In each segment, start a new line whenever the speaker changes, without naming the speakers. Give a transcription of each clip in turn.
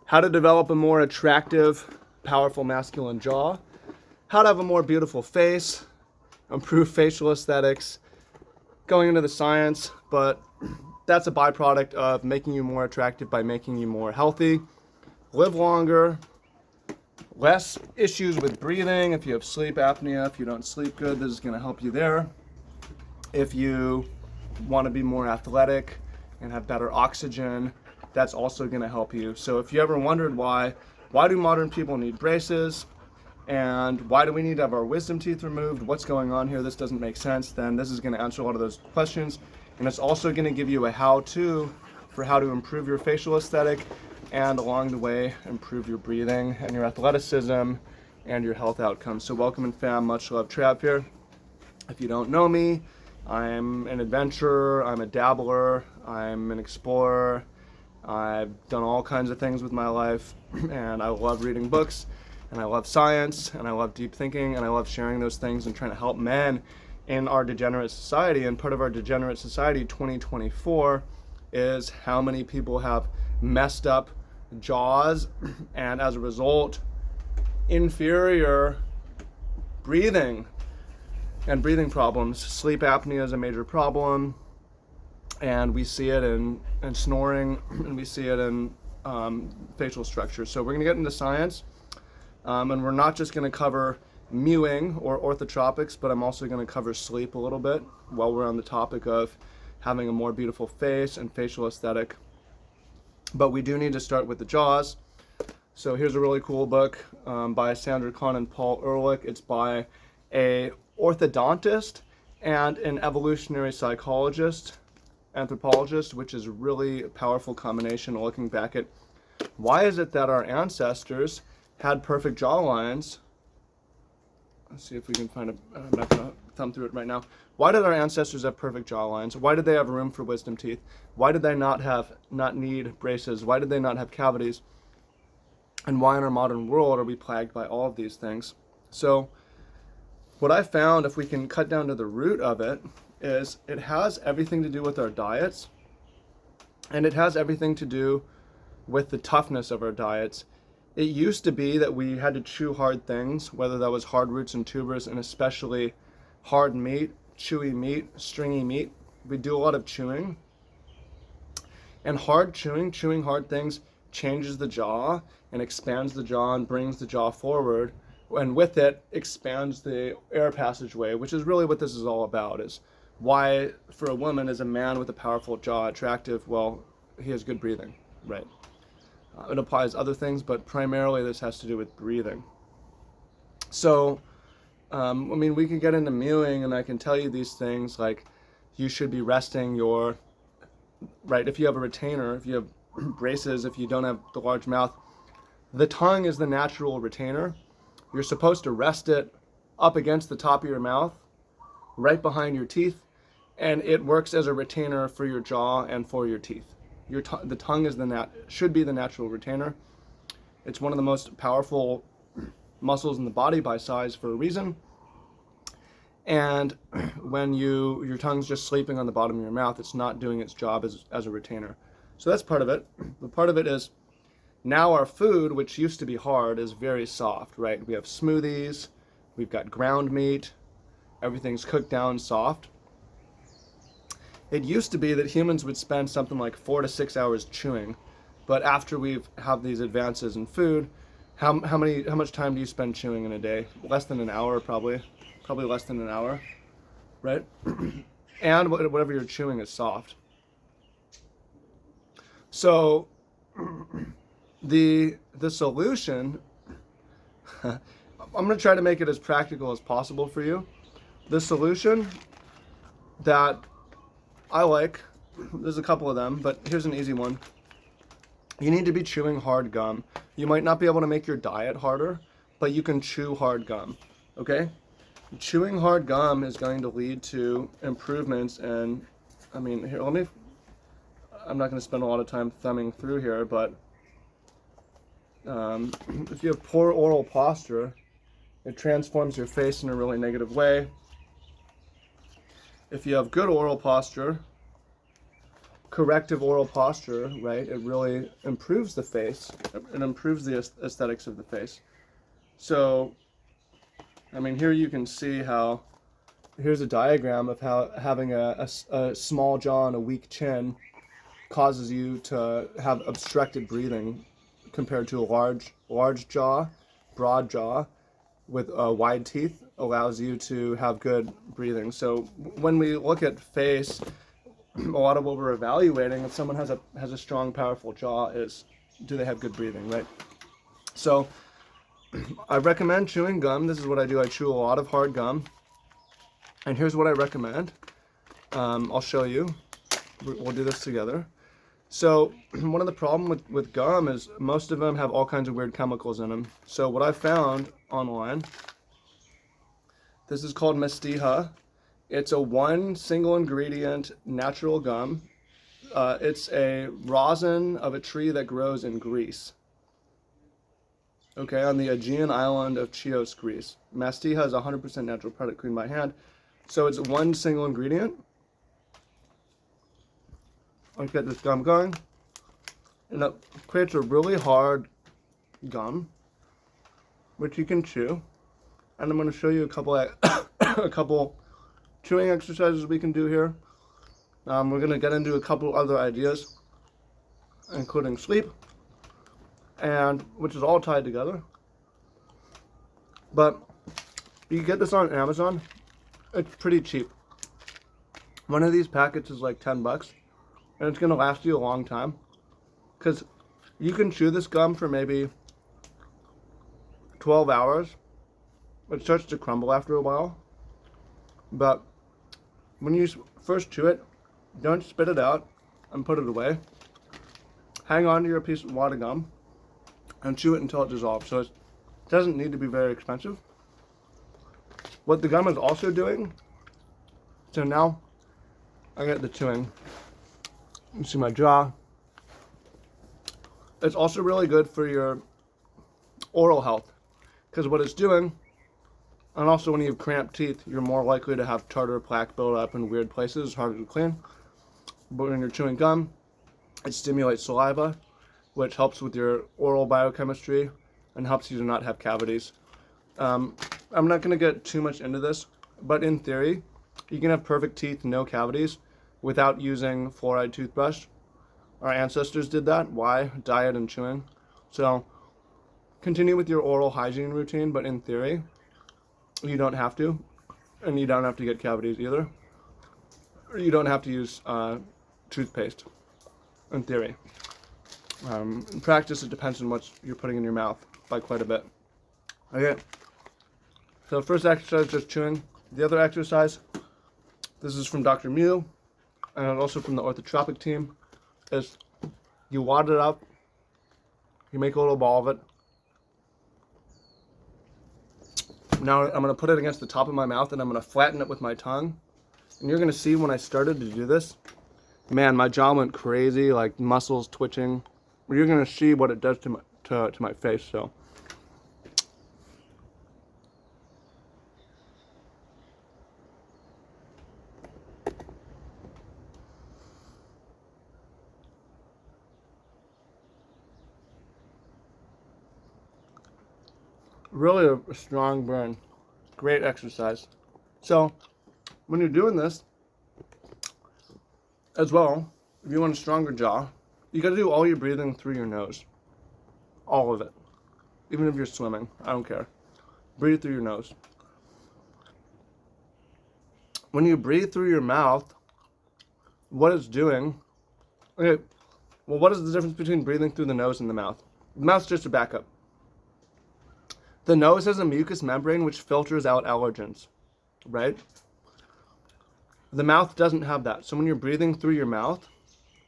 how to develop a more attractive, powerful masculine jaw, how to have a more beautiful face, improve facial aesthetics, going into the science, but that's a byproduct of making you more attractive by making you more healthy, live longer, less issues with breathing. If you have sleep apnea, if you don't sleep good, this is going to help you there. If you want to be more athletic and have better oxygen, that's also going to help you. So if you ever wondered why do modern people need braces, and why do we need to have our wisdom teeth removed, what's going on here, this doesn't make sense, then this is going to answer a lot of those questions. And it's also going to give you a how-to for how to improve your facial aesthetic, and along the way improve your breathing and your athleticism and your health outcomes. So welcome and fam, much love, Trav here. If you don't know me, I'm an adventurer, I'm a dabbler, I'm an explorer. I've done all kinds of things with my life, and I love reading books, and I love science, and I love deep thinking, and I love sharing those things and trying to help men in our degenerate society. And part of our degenerate society 2024 is how many people have messed up jaws, and as a result, inferior breathing and breathing problems. Sleep apnea is a major problem, and we see it in snoring, and we see it in facial structure. So we're going to get into science, and we're not just going to cover mewing or orthotropics, but I'm also going to cover sleep a little bit while we're on the topic of having a more beautiful face and facial aesthetic. But we do need to start with the jaws. So here's a really cool book by Sandra Kahn and Paul Ehrlich. It's by a orthodontist and an evolutionary psychologist, anthropologist, which is really a powerful combination looking back at why is it that our ancestors had perfect jawlines. Let's see if we can find I'm not going to thumb through it right now. Why did our ancestors have perfect jawlines? Why did they have room for wisdom teeth? Why did they not need braces? Why did they not have cavities? And why in our modern world are we plagued by all of these things? So what I found, if we can cut down to the root of it, is it has everything to do with our diets, and it has everything to do with the toughness of our diets. It used to be that we had to chew hard things, whether that was hard roots and tubers, and especially hard meat, chewy meat, stringy meat. We do a lot of chewing. And hard chewing hard things changes the jaw and expands the jaw and brings the jaw forward. And with it, expands the air passageway, which is really what this is all about, is why for a woman is a man with a powerful jaw attractive? Well, he has good breathing, right? It applies other things, but primarily this has to do with breathing. So, we can get into mewing, and I can tell you these things, like you should be resting if you have a retainer, if you have braces, if you don't have the large mouth, the tongue is the natural retainer. You're supposed to rest it up against the top of your mouth, right behind your teeth, and it works as a retainer for your jaw and for your teeth. The tongue is should be the natural retainer. It's one of the most powerful muscles in the body by size for a reason. And when your tongue's just sleeping on the bottom of your mouth, it's not doing its job as a retainer. So that's part of it. But part of it is now our food, which used to be hard, is very soft, right? We have smoothies, we've got ground meat, everything's cooked down soft. It used to be that humans would spend something like 4 to 6 hours chewing, but after we've had these advances in food, how much time do you spend chewing in a day? Less than an hour, probably less than an hour, right? And whatever you're chewing is soft. So the solution, I'm going to try to make it as practical as possible for you. The solution that I like, there's a couple of them, but here's an easy one. You need to be chewing hard gum. You might not be able to make your diet harder, but you can chew hard gum, okay? Chewing hard gum is going to lead to improvements, and I'm not going to spend a lot of time thumbing through here, but if you have poor oral posture, it transforms your face in a really negative way. If you have good oral posture, corrective oral posture, right? It really improves the face. It improves the aesthetics of the face. So, I mean, here you can see how, here's a diagram of how having a small jaw and a weak chin causes you to have obstructed breathing compared to a large jaw, broad jaw with wide teeth allows you to have good breathing. So when we look at face, a lot of what we're evaluating if someone has a strong, powerful jaw is, do they have good breathing, right? So I recommend chewing gum. This is what I do. I chew a lot of hard gum. And here's what I recommend. I'll show you. We'll do this together. So one of the problems with gum is most of them have all kinds of weird chemicals in them. So what I found online, this is called Mestiha. It's a one single ingredient natural gum. It's a rosin of a tree that grows in Greece. Okay, on the Aegean island of Chios, Greece. Mestiha is a 100% natural product cleaned by hand. So it's one single ingredient. Let's get this gum going. And it creates a really hard gum, which you can chew. And I'm going to show you a couple chewing exercises we can do here. We're going to get into a couple other ideas, including sleep, and which is all tied together. But you can get this on Amazon. It's pretty cheap. One of these packets is like 10 bucks, and it's going to last you a long time. Because you can chew this gum for maybe 12 hours. It starts to crumble after a while. But when you first chew it, don't spit it out and put it away. Hang on to your piece of water gum and chew it until it dissolves. So it doesn't need to be very expensive. What the gum is also doing, so now I get the chewing. You see my jaw. It's also really good for your oral health, because what it's doing, and also when you have cramped teeth, you're more likely to have tartar plaque build up in weird places. It's harder to clean. But when you're chewing gum, it stimulates saliva, which helps with your oral biochemistry and helps you to not have cavities. I'm not going to get too much into this, but in theory, you can have perfect teeth, no cavities, without using fluoride toothbrush. Our ancestors did that. Why? Diet and chewing. So continue with your oral hygiene routine, but in theory, you don't have to, and you don't have to get cavities either. Or you don't have to use toothpaste, in theory. In practice, it depends on what you're putting in your mouth by quite a bit. Okay, so first exercise, just chewing. The other exercise, this is from Dr. Mew, and also from the orthotropic team, is you wad it up, you make a little ball of it. Now I'm going to put it against the top of my mouth and I'm going to flatten it with my tongue. And you're going to see when I started to do this, man, my jaw went crazy, like muscles twitching. You're going to see what it does to my face, so. Really a strong burn. Great exercise. So when you're doing this as well, if you want a stronger jaw, you got to do all your breathing through your nose. All of it. Even if you're swimming, I don't care. Breathe through your nose. When you breathe through your mouth, what it's doing, okay, well, what is the difference between breathing through the nose and the mouth? The mouth's just a backup. The nose has a mucous membrane which filters out allergens, right? The mouth doesn't have that. So when you're breathing through your mouth,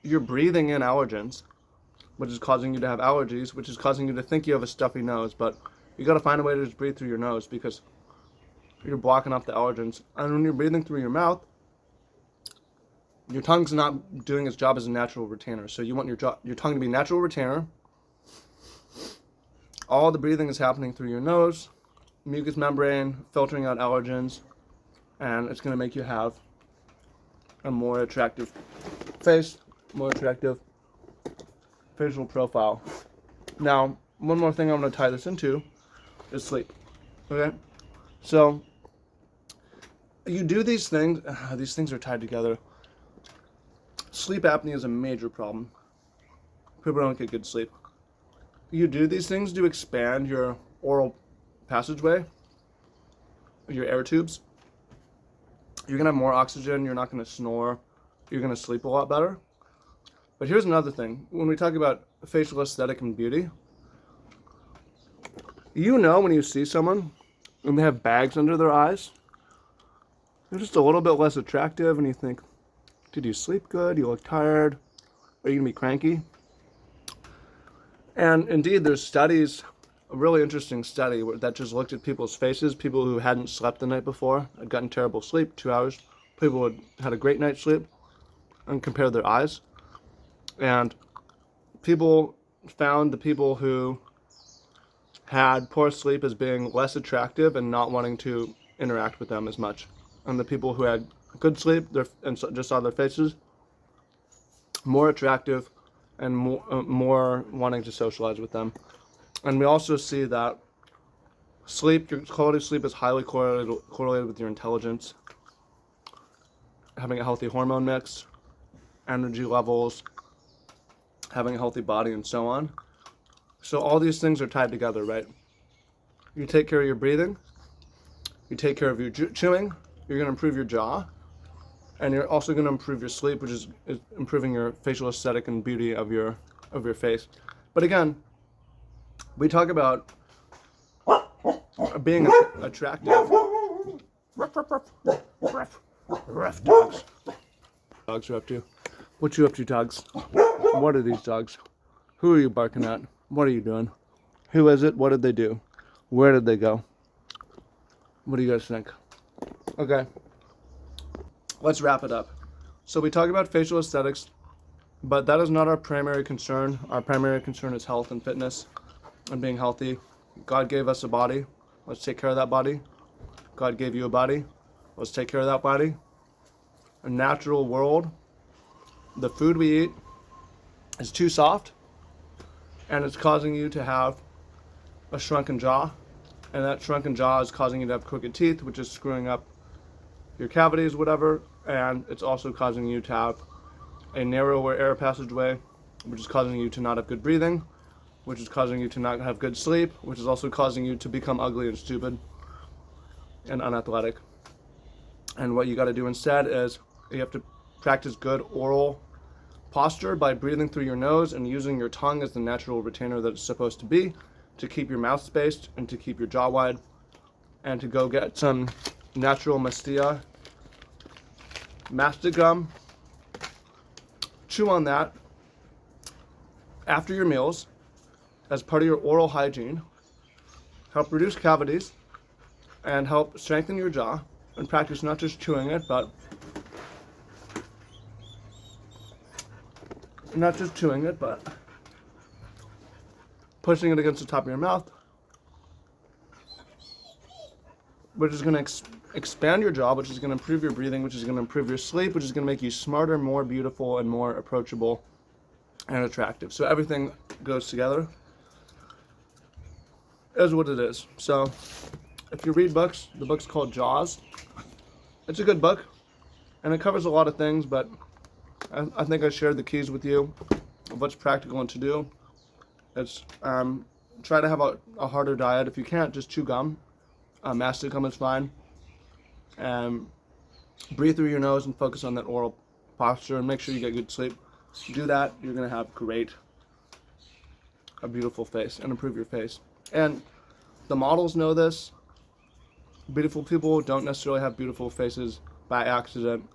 you're breathing in allergens, which is causing you to have allergies, which is causing you to think you have a stuffy nose. But you got to find a way to just breathe through your nose because you're blocking off the allergens. And when you're breathing through your mouth, your tongue's not doing its job as a natural retainer. So you want your tongue to be a natural retainer. All the breathing is happening through your nose, mucous membrane, filtering out allergens, and it's going to make you have a more attractive face more attractive facial profile. Now, one more thing I'm going to tie this into is sleep. Okay? So, you do these things are tied together. Sleep apnea is a major problem. People don't get good sleep. You do these things to expand your oral passageway, your air tubes. You're going to have more oxygen, you're not going to snore, you're going to sleep a lot better. But here's another thing. When we talk about facial aesthetic and beauty, you know when you see someone and they have bags under their eyes, they're just a little bit less attractive, and you think, did you sleep good? You look tired? Are you going to be cranky? And indeed, there's studies, a really interesting study that just looked at people's faces, people who hadn't slept the night before, had gotten terrible sleep, 2 hours, people who had a great night's sleep, and compared their eyes. And people found the people who had poor sleep as being less attractive and not wanting to interact with them as much. And the people who had good sleep and just saw their faces, more attractive and more wanting to socialize with them. And we also see that sleep, your quality of sleep is highly correlated with your intelligence, having a healthy hormone mix, energy levels, having a healthy body, and so on. So all these things are tied together, right? You take care of your breathing, you take care of your chewing, you're going to improve your jaw, and you're also going to improve your sleep, which is improving your facial aesthetic and beauty of your face. But again, we talk about being attractive. Ruff dogs. Dogs are up to. What you up to, dogs? What are these dogs? Who are you barking at? What are you doing? Who is it? What did they do? Where did they go? What do you guys think? Okay. Let's wrap it up. So we talk about facial aesthetics, but that is not our primary concern. Our primary concern is health and fitness and being healthy. God gave us a body. Let's take care of that body. God gave you a body. Let's take care of that body. A natural world. The food we eat is too soft, and it's causing you to have a shrunken jaw, and that shrunken jaw is causing you to have crooked teeth, which is screwing up your cavities, whatever, and it's also causing you to have a narrower air passageway, which is causing you to not have good breathing, which is causing you to not have good sleep, which is also causing you to become ugly and stupid and unathletic. And what you got to do instead is you have to practice good oral posture by breathing through your nose and using your tongue as the natural retainer that it's supposed to be, to keep your mouth spaced and to keep your jaw wide, and to go get some natural mastia, mastic gum, chew on that after your meals as part of your oral hygiene, help reduce cavities, and help strengthen your jaw, and practice not just chewing it, but pushing it against the top of your mouth, which is going to expand your jaw, which is going to improve your breathing, which is going to improve your sleep, which is going to make you smarter, more beautiful, and more approachable and attractive. So everything goes together. Is what it is. So if you read books, the book's called Jaws. It's a good book, and it covers a lot of things, but I think I shared the keys with you of what's practical and to do. It's try to have a harder diet. If you can't, just chew gum. Mastic gum is fine. Breathe through your nose and focus on that oral posture, and make sure you get good sleep. If you do that, you're going to have a beautiful face, and improve your face. And the models know this. Beautiful people don't necessarily have beautiful faces by accident.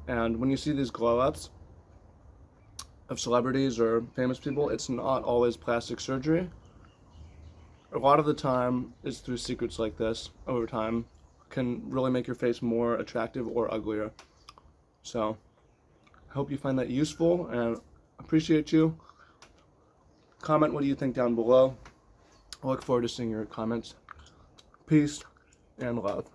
And when you see these glow-ups of celebrities or famous people, it's not always plastic surgery. A lot of the time, it's through secrets like this, over time, can really make your face more attractive or uglier. So, I hope you find that useful, and appreciate you. Comment what you think down below. I look forward to seeing your comments. Peace and love.